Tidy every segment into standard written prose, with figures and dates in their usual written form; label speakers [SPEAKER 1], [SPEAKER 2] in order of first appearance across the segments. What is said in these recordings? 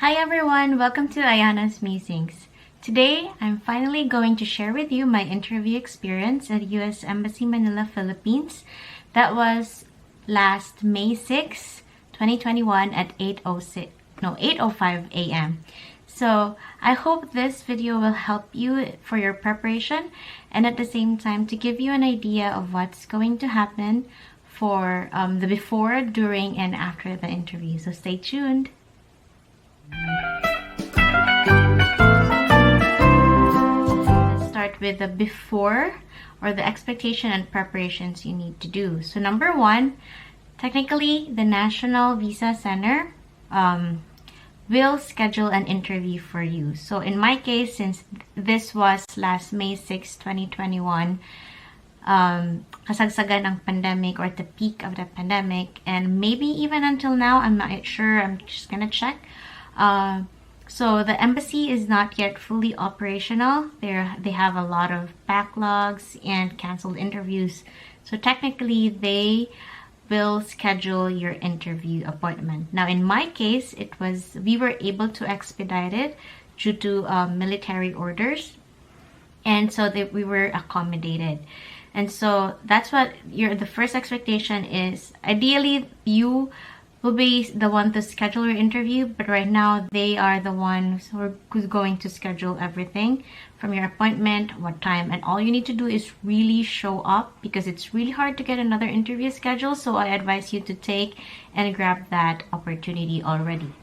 [SPEAKER 1] Hi everyone, welcome to Ayana's Musings. Today, I'm finally going to share with you my interview experience at U.S. Embassy Manila, Philippines. That was last May 6, 2021 at 8:05 a.m. So, I hope this video will help you for your preparation and at the same time to give you an idea of what's going to happen for the before, during, and after the interview. So stay tuned. Let's start with the before or the expectation and preparations you need to do. So number one, technically the National Visa Center will schedule an interview for you. So in my case, since this was last May 6, 2021, kasagsagan ng pandemic or at the peak of the pandemic, and maybe even until now, I'm not sure, I'm just gonna check. So the embassy is not yet fully operational. They have a lot of backlogs and canceled interviews. So technically they will schedule your interview appointment. Now in my case, we were able to expedite it due to military orders, and so we were accommodated. And so that's what the first expectation is. Ideally, you will be the one to schedule your interview, but right now they are the ones who's going to schedule everything from your appointment, what time, and all you need to do is really show up, because it's really hard to get another interview schedule. So I advise you to take and grab that opportunity already.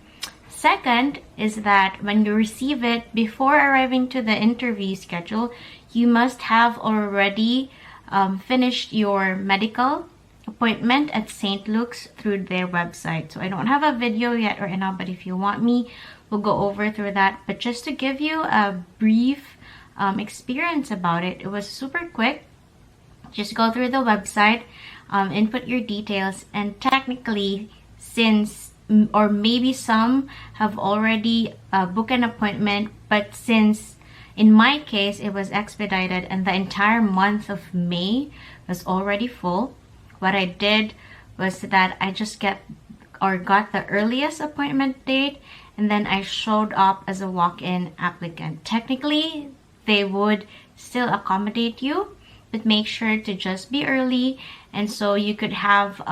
[SPEAKER 1] Second is that when you receive it, before arriving to the interview schedule, you must have already finished your medical appointment at St. Luke's through their website. So I don't have a video yet right now, but if you want me, we'll go over through that. But just to give you a brief experience about it, it was super quick. Just go through the website, input your details, and technically, since or maybe some have already booked an appointment, but since in my case it was expedited and the entire month of May was already full, what I did was that I just got the earliest appointment date, and then I showed up as a walk-in applicant. Technically, they would still accommodate you, but make sure to just be early, and so you could have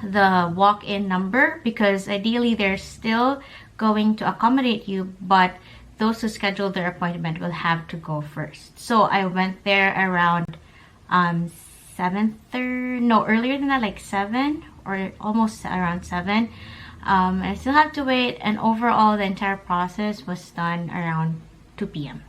[SPEAKER 1] the walk-in number, because ideally they're still going to accommodate you, but those who schedule their appointment will have to go first. So I went there around 7:30, no, earlier than that, like 7 or almost around 7. I still have to wait, and overall the entire process was done around 2 p.m.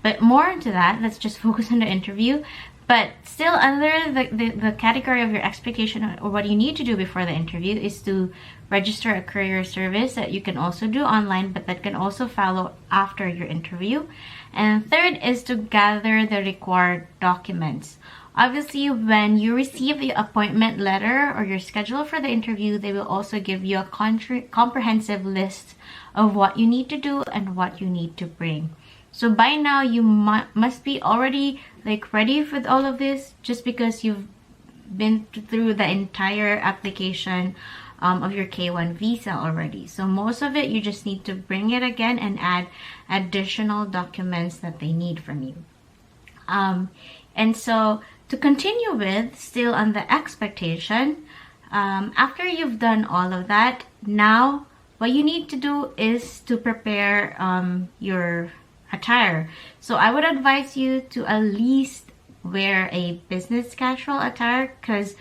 [SPEAKER 1] But more into that, let's just focus on the interview. But still, under the category of your expectation or what you need to do before the interview is to register a courier service that you can also do online, but that can also follow after your interview. And third is to gather the required documents. Obviously, when you receive the appointment letter or your schedule for the interview, they will also give you a comprehensive list of what you need to do and what you need to bring. So by now, you must be already ready with all of this, just because you've been through the entire application of your K1 visa already. So most of it, you just need to bring it again and add additional documents that they need from you. And so to continue with, still on the expectation, after you've done all of that, now what you need to do is to prepare your attire. So I would advise you to at least wear a business casual attire, because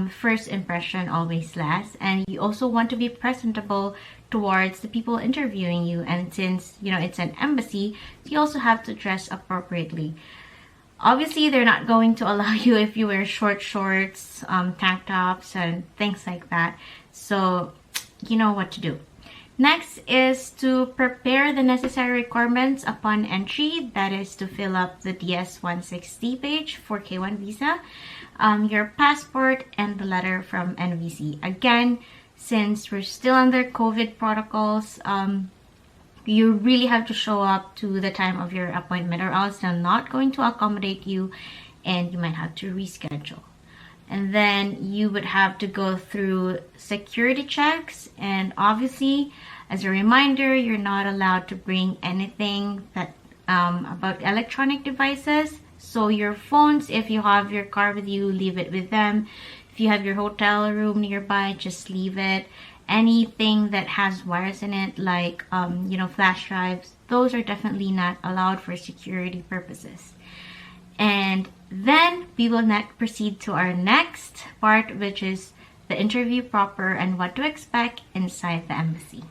[SPEAKER 1] first impression always lasts, and you also want to be presentable towards the people interviewing you. And since it's an embassy, you also have to dress appropriately. Obviously, they're not going to allow you if you wear short shorts, tank tops, and things like that. So you know what to do. Next is to prepare the necessary requirements upon entry. That is to fill up the DS-160 page for K1 visa, your passport, and the letter from NVC. Again, since we're still under COVID protocols, you really have to show up to the time of your appointment, or else they're not going to accommodate you and you might have to reschedule. and then you would have to go through security checks. And obviously, as a reminder, you're not allowed to bring anything that about electronic devices. So your phones, if you have your car with you, leave it with them. If you have your hotel room nearby, just leave it. Anything that has wires in it, like flash drives, those are definitely not allowed for security purposes. And then we will next proceed to our next part, which is the interview proper and what to expect inside the embassy.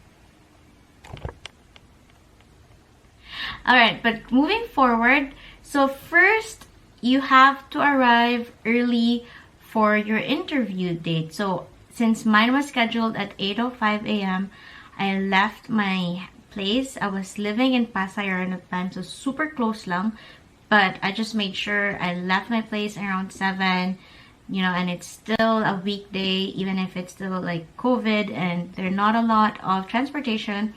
[SPEAKER 1] Alright, but moving forward, so first you have to arrive early for your interview date. So since mine was scheduled at 8:05 a.m., I left my place. I was living in Pasayaran at the time, so super close lang. But I just made sure I left my place around 7, and it's still a weekday, even if it's still like COVID and there are not a lot of transportation.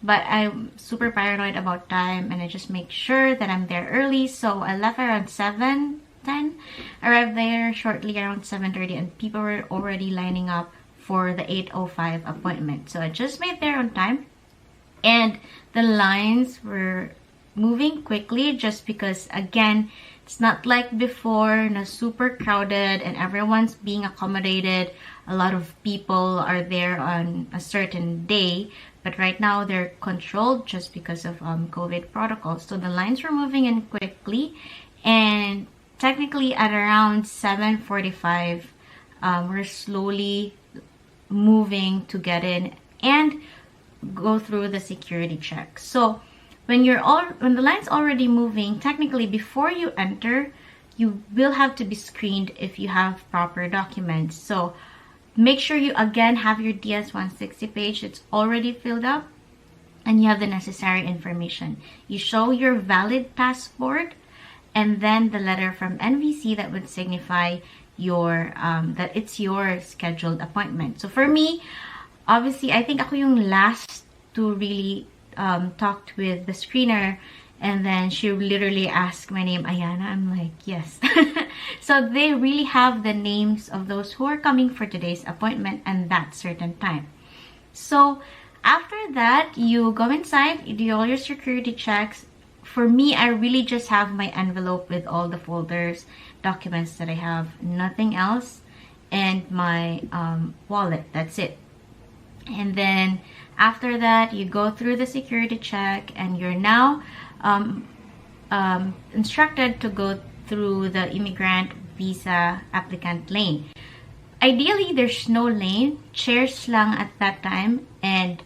[SPEAKER 1] But I'm super paranoid about time, and I just make sure that I'm there early. So I left around 7:10, arrived there shortly around 7:30, and people were already lining up for the 8:05 appointment. So I just made there on time, and the lines were moving quickly just because, again, it's not like before, super crowded and everyone's being accommodated. A lot of people are there on a certain day, but right now they're controlled just because of COVID protocols. So the lines were moving in quickly, and technically at around 7:45, we're slowly moving to get in and go through the security check. So when the line's already moving, technically before you enter, you will have to be screened if you have proper documents. So make sure you again have your DS-160 page. It's already filled up and you have the necessary information. You show your valid passport and then the letter from NVC that would signify your that it's your scheduled appointment. So for me, obviously, I think ako yung last to really talked with the screener, and then she literally asked my name, Ayana. I'm like, yes. So they really have the names of those who are coming for today's appointment and that certain time. So after that, you go inside, you do all your security checks. For me, I really just have my envelope with all the folders, documents that I have, nothing else, and my wallet. That's it. And then after that, you go through the security check and you're now instructed to go through the immigrant visa applicant lane. Ideally, there's no lane, chairs lang at that time, and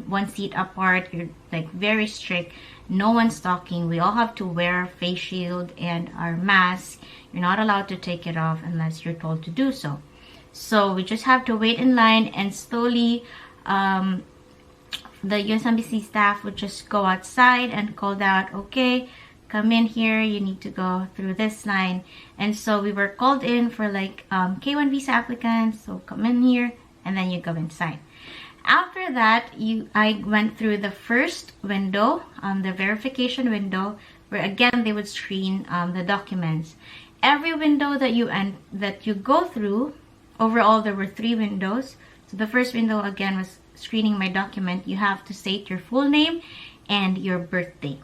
[SPEAKER 1] one seat apart. You're like very strict. No one's talking. We all have to wear a face shield and our mask. You're not allowed to take it off unless you're told to do so. So we just have to wait in line, and slowly the US Embassy staff would just go outside and called out, okay, come in here, you need to go through this line. And so we were called in for like K1 visa applicants, so come in here and then you go inside. After that, I went through the first window, the verification window, where again they would screen the documents. Every window that you go through, overall there were 3 windows. So the first window again was screening my document. You have to state your full name and your birthday.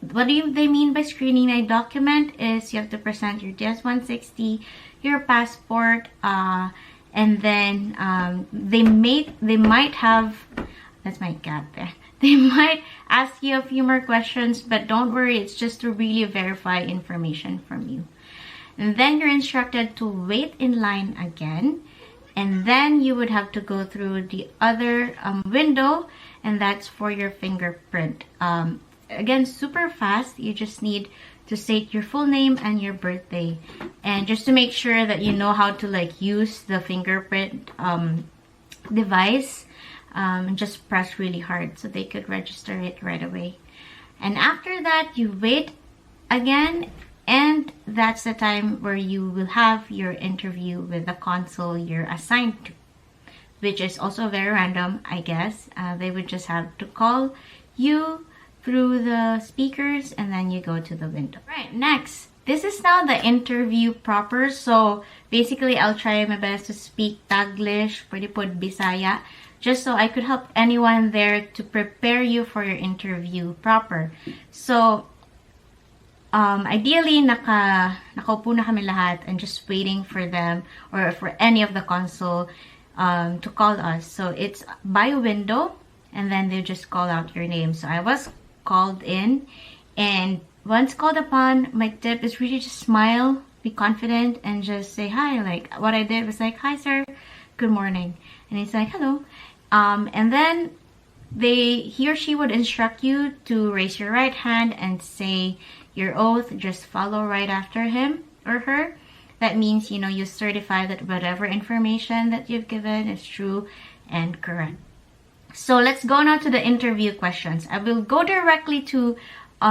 [SPEAKER 1] What do they mean by screening my document is you have to present your DS-160, your passport, and then they might have, that's my cat there. They might ask you a few more questions, but don't worry, it's just to really verify information from you. And then you're instructed to wait in line again. And then you would have to go through the other window, and that's for your fingerprint. Again, super fast. You just need to state your full name and your birthday. And just to make sure that you know how to like use the fingerprint device, just press really hard so they could register it right away. And after that, you wait again. And that's the time where you will have your interview with the consul you're assigned to, which is also very random, I guess. They would just have to call you through the speakers and then you go to the window. Right, next, this is now the interview proper. So basically, I'll try my best to speak Taglish, pwede po Bisaya, just so I could help anyone there to prepare you for your interview proper. So ideally, nakaupo na kami lahat and just waiting for them or for any of the consul to call us. So it's by a window, and then they just call out your name. So I was called in, and once called upon, my tip is really just smile, be confident, and just say hi. Like what I did was like, "Hi, sir. Good morning." And he's like, "Hello." And then he or she would instruct you to raise your right hand and say your oath. Just follow right after him or her. That means, you know, you certify that whatever information that you've given is true and correct. So let's go now to the interview questions. I will go directly to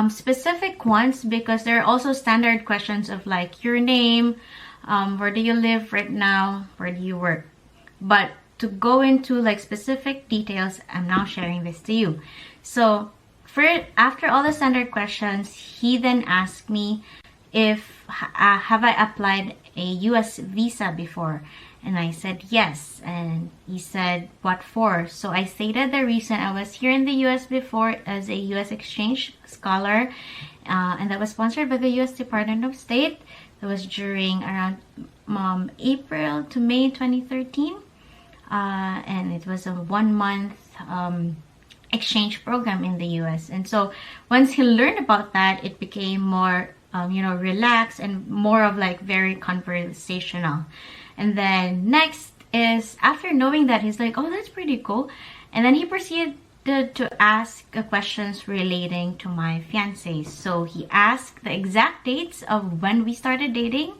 [SPEAKER 1] specific ones because there are also standard questions of like your name, where do you live right now, where do you work. But to go into like specific details, I'm now sharing this to you. So after all the standard questions, he then asked me if have I applied a US visa before, and I said yes. And he said, what for? So I stated the reason. I was here in the US before as a US exchange scholar, and that was sponsored by the US Department of State. That was during around April to May 2013, and it was a 1 month exchange program in the US. And so once he learned about that, it became more relaxed and more of like very conversational. And then next is, after knowing that, he's like, oh, that's pretty cool. And then he proceeded to ask questions relating to my fiancé. So he asked the exact dates of when we started dating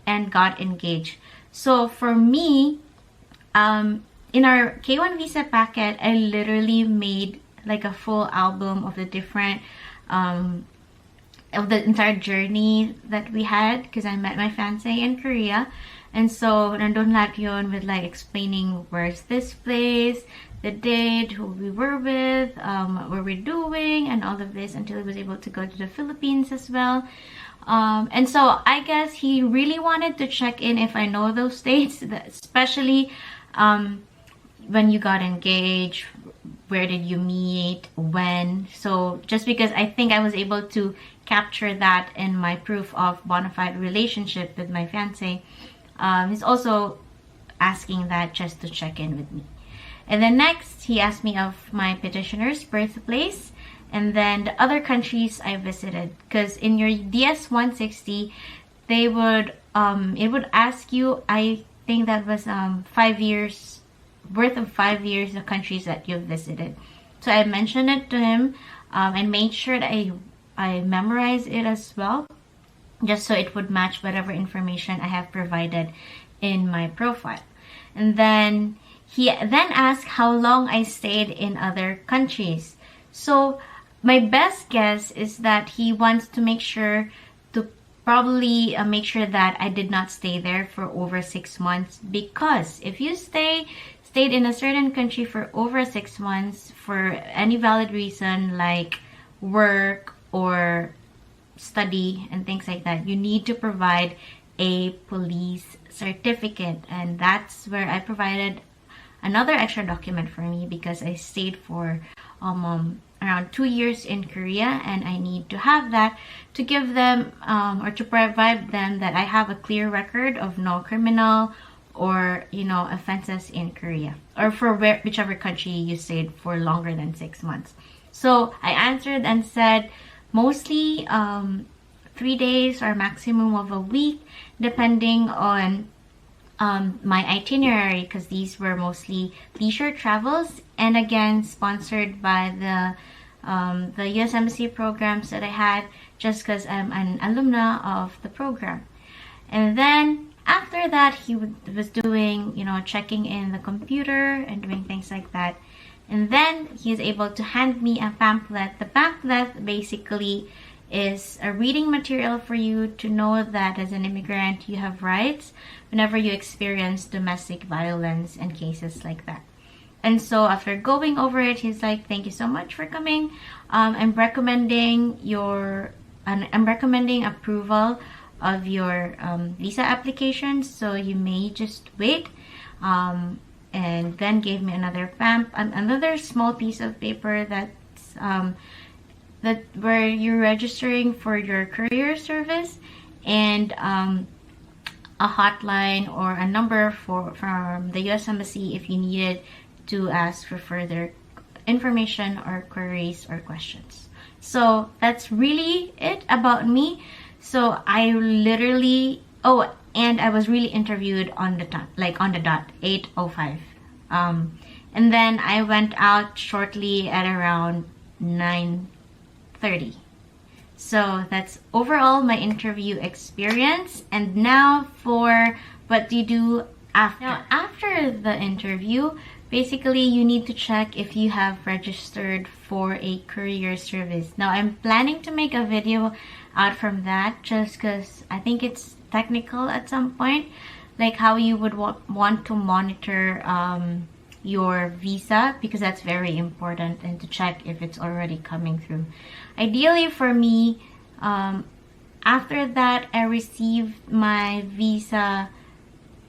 [SPEAKER 1] and got engaged. So for me, in our K1 visa packet, I literally made like a full album of the different of the entire journey that we had, because I met my fiancé in Korea. And so nandun lahat yun with like explaining where's this place, the date, who we were with, what we're doing, and all of this, until he was able to go to the Philippines as well. And so I guess he really wanted to check in if I know those dates, especially when you got engaged, where did you meet, when. So just because I think I was able to capture that in my proof of bona fide relationship with my fiancé, he's also asking that just to check in with me. And then next, he asked me of my petitioner's birthplace, and then the other countries I visited. Because in your DS-160, they would it would ask you, I think that was 5 years worth of 5 years of countries that you've visited. So I mentioned it to him and made sure that I memorized it as well, just so it would match whatever information I have provided in my profile. And then he then asked how long I stayed in other countries. So my best guess is that he wants to make sure to probably make sure that I did not stay there for over 6 months, because if you stayed in a certain country for over 6 months for any valid reason like work or study and things like that, you need to provide a police certificate. And that's where I provided another extra document for me, because I stayed for around 2 years in Korea, and I need to have that to give them or to provide them that I have a clear record of no criminal or offenses in Korea, or for whichever country you stayed for longer than 6 months. So I answered and said mostly 3 days or maximum of a week, depending on my itinerary, because these were mostly leisure travels, and again sponsored by the US Embassy programs that I had, just because I'm an alumna of the program. And then after that, he was doing, checking in the computer and doing things like that. And then he is able to hand me a pamphlet. The pamphlet basically is a reading material for you to know that as an immigrant, you have rights whenever you experience domestic violence and cases like that. And so after going over it, he's like, thank you so much for coming. I'm recommending your I'm recommending approval of your visa application, so you may just wait. And then gave me another another small piece of paper that's that where you're registering for your courier service, and a hotline or a number from the U.S. Embassy if you needed to ask for further information or queries or questions. So that's really it about me. So I literally, oh, and I was really interviewed on the time, like on the dot, 8:05. And then I went out shortly at around 9:30. So that's overall my interview experience. And now for what you do after. Now, after the interview, basically you need to check if you have registered for a courier service. Now, I'm planning to make a video out from that just because I think it's technical at some point, like how you would want to monitor your visa, because that's very important, and to check if it's already coming through. Ideally for me, after that I received my visa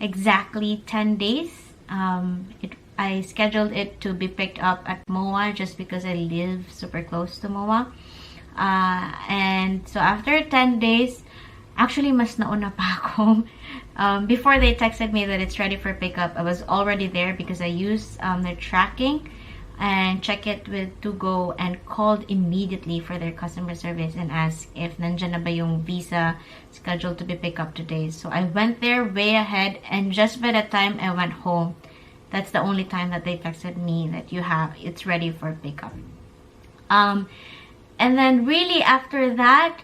[SPEAKER 1] exactly 10 days. I scheduled it to be picked up at MOA just because I live super close to MOA. And so after 10 days, actually mas nauna pa ako. Before they texted me that it's ready for pickup, I was already there because I used their tracking and check it with Tugo and called immediately for their customer service and asked if nandyan na ba yung visa scheduled to be picked up today. So I went there way ahead, and just by the time I went home, that's the only time that they texted me that it's ready for pickup. And then really after that,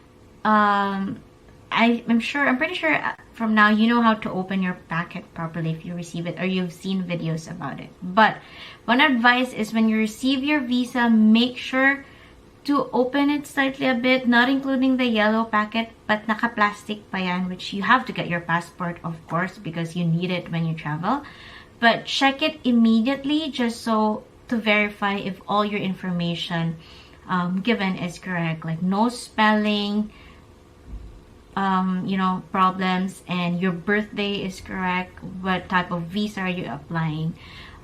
[SPEAKER 1] I'm pretty sure from now you know how to open your packet properly if you receive it or you've seen videos about it. But one advice is when you receive your visa, make sure to open it slightly a bit, not including the yellow packet, but naka-plastic pa yan, which you have to get your passport, of course, because you need it when you travel. But check it immediately just so to verify if all your information given is correct, like no spelling, problems, and your birthday is correct, what type of visa are you applying,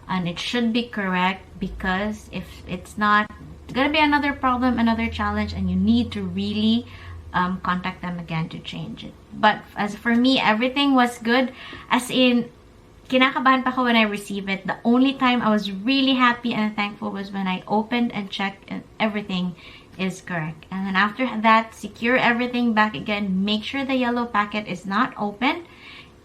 [SPEAKER 1] and it should be correct, because if it's not, it's gonna be another problem, another challenge, and you need to really contact them again to change it. But as for me, everything was good, as in kinakabahan pa ako when I received it. The only time I was really happy and thankful was when I opened and checked and everything is correct. And then after that, secure everything back again. Make sure the yellow packet is not open.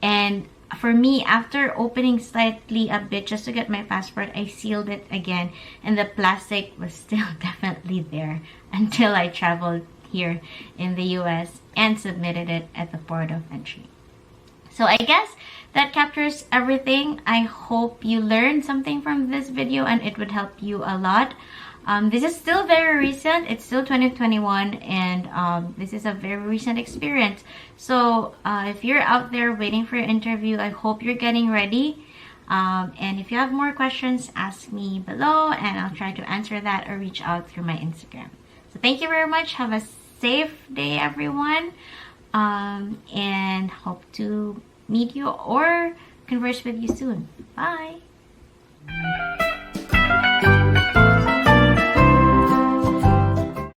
[SPEAKER 1] And for me, after opening slightly a bit just to get my passport, I sealed it again. And the plastic was still definitely there until I traveled here in the US and submitted it at the port of entry. So I guess that captures everything. I hope you learned something from this video and it would help you a lot. This is still very recent. It's still 2021, and this is a very recent experience. So if you're out there waiting for your interview, I hope you're getting ready. And if you have more questions, ask me below and I'll try to answer that or reach out through my Instagram. So thank you very much. Have a safe day, everyone. And hope to meet you or converse with you soon. Bye.